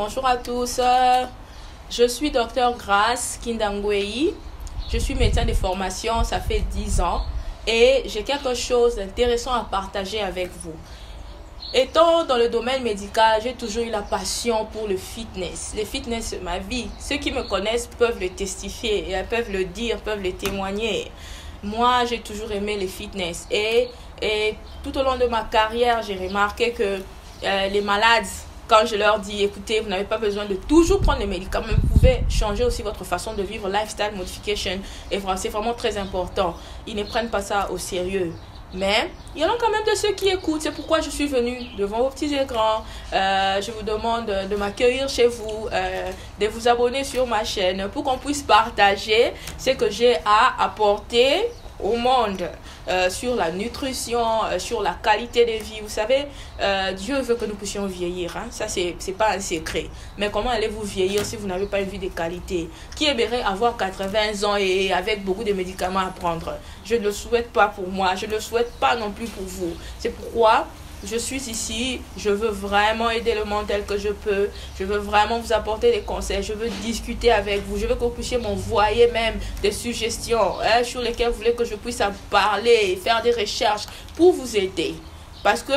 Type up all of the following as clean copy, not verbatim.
bonjour à tous. Je suis docteur Grace Kindangwei. Je suis médecin de formation, ça fait 10 ans. Et j'ai quelque chose d'intéressant à partager avec vous. Étant dans le domaine médical, j'ai toujours eu la passion pour le fitness. Le fitness, c'est ma vie. Ceux qui me connaissent peuvent le testifier, et peuvent le dire, peuvent le témoigner. Moi, j'ai toujours aimé le fitness. Et tout au long de ma carrière, j'ai remarqué que les malades, quand je leur dis, écoutez, vous n'avez pas besoin de toujours prendre les médicaments, vous pouvez changer aussi votre façon de vivre, lifestyle modification, et c'est vraiment très important. Ils ne prennent pas ça au sérieux. Mais il y en a quand même de ceux qui écoutent. C'est pourquoi je suis venue devant vos petits écrans. Je vous demande de m'accueillir chez vous, de vous abonner sur ma chaîne pour qu'on puisse partager ce que j'ai à apporter au monde sur la nutrition, sur la qualité de vie. Vous savez, Dieu veut que nous puissions vieillir. Hein? Ça, c'est pas un secret. Mais comment allez-vous vieillir si vous n'avez pas une vie de qualité? Qui aimerait avoir 80 ans et avec beaucoup de médicaments à prendre? Je ne le souhaite pas pour moi. Je ne le souhaite pas non plus pour vous. C'est pourquoi je suis ici, je veux vraiment aider le monde tel que je peux. Je veux vraiment vous apporter des conseils. Je veux discuter avec vous. Je veux que vous puissiez m'envoyer même des suggestions sur lesquelles vous voulez que je puisse en parler, faire des recherches pour vous aider. Parce que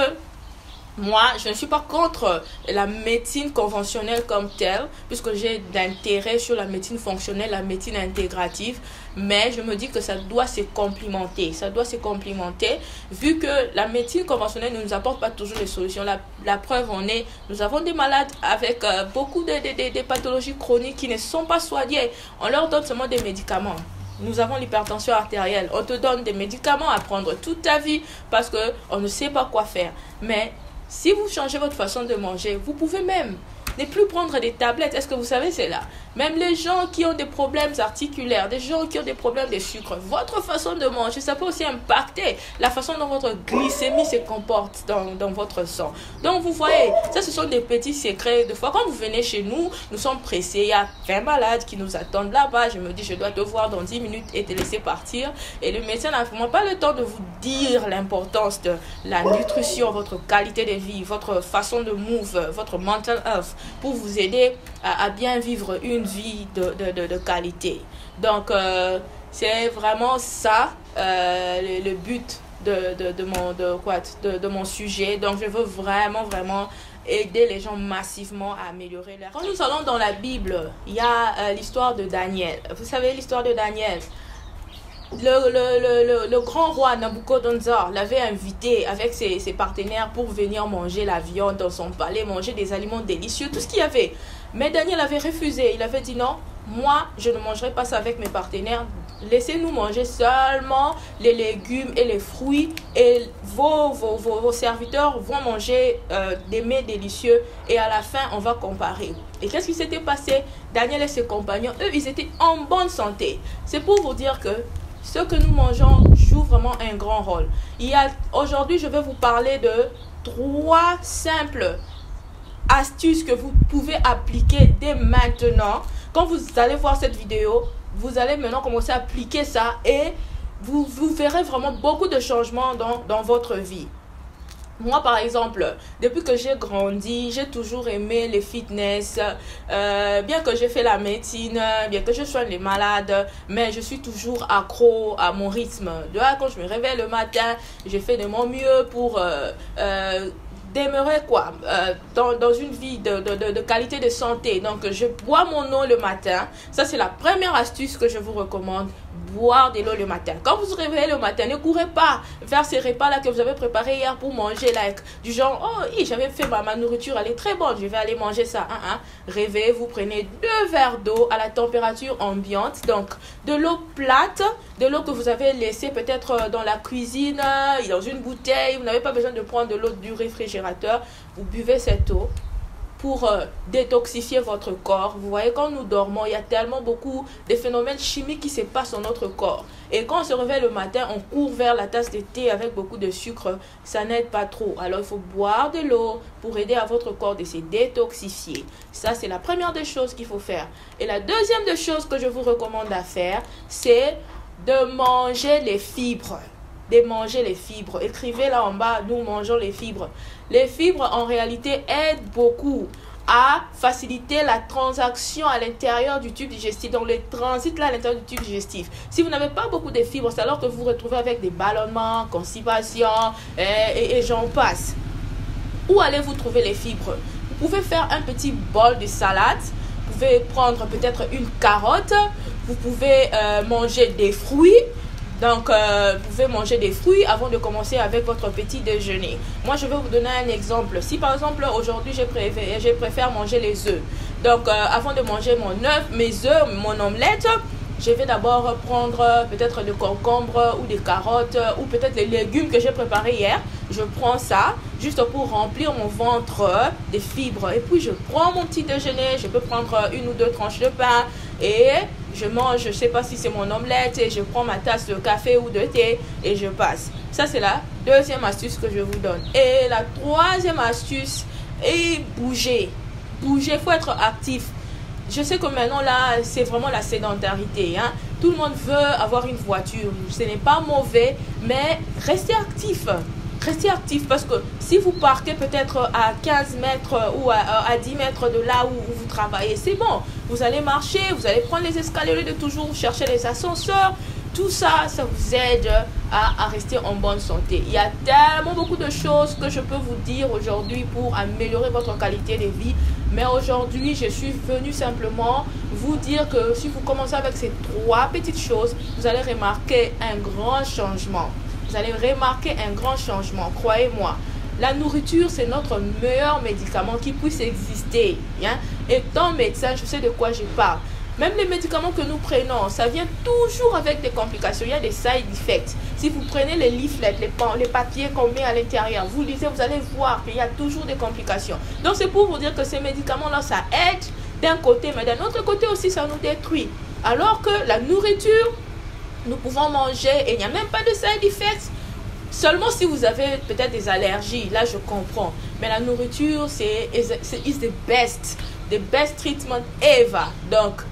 moi, je ne suis pas contre la médecine conventionnelle comme telle, puisque j'ai d'intérêt sur la médecine fonctionnelle, la médecine intégrative, mais je me dis que ça doit se complémenter. Ça doit se complémenter, vu que la médecine conventionnelle ne nous apporte pas toujours les solutions. La preuve en est, nous avons des malades avec beaucoup de pathologies chroniques qui ne sont pas soignées. On leur donne seulement des médicaments. Nous avons l'hypertension artérielle. On te donne des médicaments à prendre toute ta vie parce qu'on ne sait pas quoi faire. Mais si vous changez votre façon de manger, vous pouvez même ne plus prendre des tablettes. Est-ce que vous savez cela? Même les gens qui ont des problèmes articulaires, des gens qui ont des problèmes de sucre, votre façon de manger, ça peut aussi impacter la façon dont votre glycémie se comporte dans votre sang. Donc vous voyez, ça ce sont des petits secrets. Des fois quand vous venez chez nous, nous sommes pressés, il y a 20 malades qui nous attendent là-bas. Je me dis, je dois te voir dans 10 minutes et te laisser partir. Et le médecin n'a vraiment pas le temps de vous dire l'importance de la nutrition, votre qualité de vie, votre façon de move, votre mental health, pour vous aider à bien vivre une vie de qualité. Donc, c'est vraiment ça le but de mon sujet. Donc, je veux vraiment aider les gens massivement à améliorer leur... Quand nous allons dans la Bible, il y a l'histoire de Daniel. Vous savez l'histoire de Daniel? Le grand roi Nabucodonosor l'avait invité avec ses partenaires pour venir manger la viande dans son palais, manger des aliments délicieux, tout ce qu'il y avait. Mais Daniel avait refusé. Il avait dit non, moi je ne mangerai pas ça avec mes partenaires. Laissez-nous manger seulement les légumes et les fruits et vos serviteurs vont manger des mets délicieux et à la fin on va comparer. Et qu'est-ce qui s'était passé? Daniel et ses compagnons, eux, ils étaient en bonne santé. C'est pour vous dire que ce que nous mangeons joue vraiment un grand rôle. Aujourd'hui, je vais vous parler de 3 simples astuces que vous pouvez appliquer dès maintenant. Quand vous allez voir cette vidéo, vous allez maintenant commencer à appliquer ça et vous verrez vraiment beaucoup de changements dans votre vie. Moi, par exemple, depuis que j'ai grandi, j'ai toujours aimé les fitness. Bien que j'ai fait la médecine, bien que je soigne les malades, mais je suis toujours accro à mon rythme. Quand je me réveille le matin, je fais de mon mieux pour demeurer dans une vie de qualité de santé. Donc, je bois mon eau le matin. Ça, c'est la première astuce que je vous recommande. Boire de l'eau le matin. Quand vous vous réveillez le matin, ne courez pas vers ces repas-là que vous avez préparés hier pour manger. Du genre, oh, j'avais fait ma nourriture, elle est très bonne, je vais aller manger ça. Réveillez-vous, prenez 2 verres d'eau à la température ambiante. Donc, de l'eau plate, de l'eau que vous avez laissée peut-être dans la cuisine, dans une bouteille. Vous n'avez pas besoin de prendre de l'eau du réfrigérateur. Vous buvez cette eau pour détoxifier votre corps. Vous voyez, quand nous dormons, il y a tellement beaucoup de phénomènes chimiques qui se passent dans notre corps. Et quand on se réveille le matin, on court vers la tasse de thé avec beaucoup de sucre. Ça n'aide pas trop. Alors, il faut boire de l'eau pour aider à votre corps de se détoxifier. Ça, c'est la première des choses qu'il faut faire. Et la deuxième des choses que je vous recommande à faire, c'est de manger les fibres. Écrivez là en bas, nous mangeons les fibres. Les fibres, en réalité, aident beaucoup à faciliter la transaction à l'intérieur du tube digestif, donc le transit là à l'intérieur du tube digestif. Si vous n'avez pas beaucoup de fibres, c'est alors que vous vous retrouvez avec des ballonnements, constipation et j'en passe. Où allez-vous trouver les fibres? Vous pouvez faire un petit bol de salade, vous pouvez prendre peut-être une carotte, vous pouvez manger des fruits. Donc, vous pouvez manger des fruits avant de commencer avec votre petit déjeuner. Moi, je vais vous donner un exemple. Si par exemple, aujourd'hui, je préfère manger les œufs. Donc, avant de manger mes œufs, mon omelette, je vais d'abord prendre peut-être des concombres ou des carottes ou peut-être les légumes que j'ai préparés hier. Je prends ça juste pour remplir mon ventre de fibres. Et puis, je prends mon petit déjeuner. Je peux prendre une ou deux tranches de pain et je mange, je ne sais pas si c'est mon omelette, et je prends ma tasse de café ou de thé et je passe. Ça, c'est la deuxième astuce que je vous donne. Et la troisième astuce est bouger. Bouger, il faut être actif. Je sais que maintenant, là, c'est vraiment la sédentarité. Hein? Tout le monde veut avoir une voiture. Ce n'est pas mauvais, mais restez actif. Restez actif parce que si vous partez peut-être à 15 mètres ou à 10 mètres de là où vous travaillez, c'est bon. Vous allez marcher, vous allez prendre les escaliers au lieu de toujours chercher les ascenseurs. Tout ça, ça vous aide à rester en bonne santé. Il y a tellement beaucoup de choses que je peux vous dire aujourd'hui pour améliorer votre qualité de vie. Mais aujourd'hui, je suis venue simplement vous dire que si vous commencez avec ces trois petites choses, vous allez remarquer un grand changement. Vous allez remarquer un grand changement, croyez-moi. La nourriture, c'est notre meilleur médicament qui puisse exister. Hein? Étant médecin, je sais de quoi je parle. Même les médicaments que nous prenons, ça vient toujours avec des complications. Il y a des side effects. Si vous prenez les leaflets, les papiers qu'on met à l'intérieur, vous lisez, vous allez voir qu'il y a toujours des complications. Donc, c'est pour vous dire que ces médicaments-là, ça aide d'un côté, mais d'un autre côté aussi, ça nous détruit. Alors que la nourriture, nous pouvons manger et il n'y a même pas de side effects. Seulement si vous avez peut-être des allergies, là je comprends. Mais la nourriture, c'est the best treatment ever. Donc,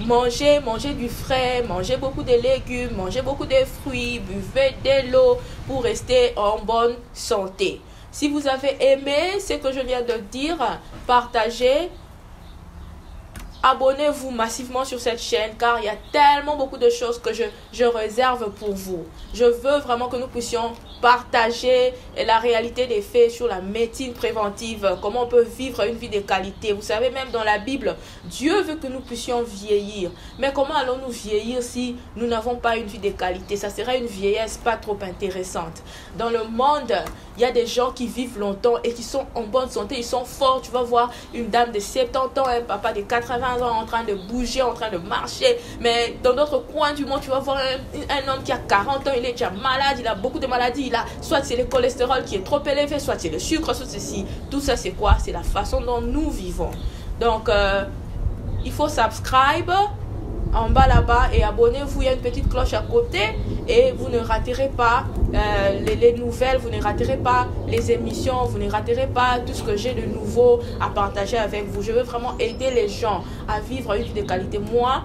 mangez du frais, mangez beaucoup de légumes, mangez beaucoup de fruits, buvez de l'eau pour rester en bonne santé. Si vous avez aimé ce que je viens de dire, partagez. Abonnez-vous massivement sur cette chaîne car il y a tellement beaucoup de choses que je réserve pour vous. Je veux vraiment que nous puissions partager la réalité des faits sur la médecine préventive, comment on peut vivre une vie de qualité. Vous savez, même dans la Bible, Dieu veut que nous puissions vieillir. Mais comment allons-nous vieillir si nous n'avons pas une vie de qualité? Ça serait une vieillesse pas trop intéressante. Dans le monde, il y a des gens qui vivent longtemps et qui sont en bonne santé, ils sont forts. Tu vas voir une dame de 70 ans, un papa de 80 ans en train de bouger, en train de marcher. Mais dans d'autres coins du monde, tu vas voir un homme qui a 40 ans, il est déjà malade, il a beaucoup de maladies. Soit c'est le cholestérol qui est trop élevé, soit c'est le sucre, soit ceci. Tout ça, c'est quoi? C'est la façon dont nous vivons. Donc, il faut subscribe en bas là-bas et abonnez-vous. Il y a une petite cloche à côté et vous ne raterez pas les nouvelles, vous ne raterez pas les émissions, vous ne raterez pas tout ce que j'ai de nouveau à partager avec vous. Je veux vraiment aider les gens à vivre une vie de qualité. Moi,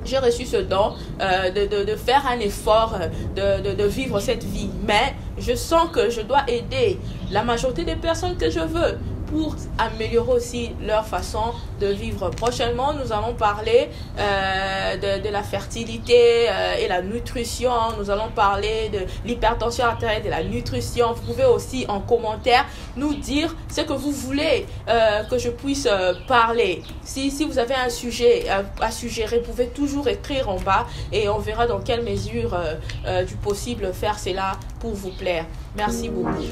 j'ai reçu ce don de faire un effort, de vivre cette vie. Mais je sens que je dois aider la majorité des personnes que je veux pour améliorer aussi leur façon de vivre. Prochainement, nous allons parler de la fertilité et la nutrition. Nous allons parler de l'hypertension artérielle, de la nutrition. Vous pouvez aussi en commentaire nous dire ce que vous voulez que je puisse parler. Si vous avez un sujet à suggérer, vous pouvez toujours écrire en bas et on verra dans quelle mesure du possible faire cela pour vous plaire. Merci beaucoup.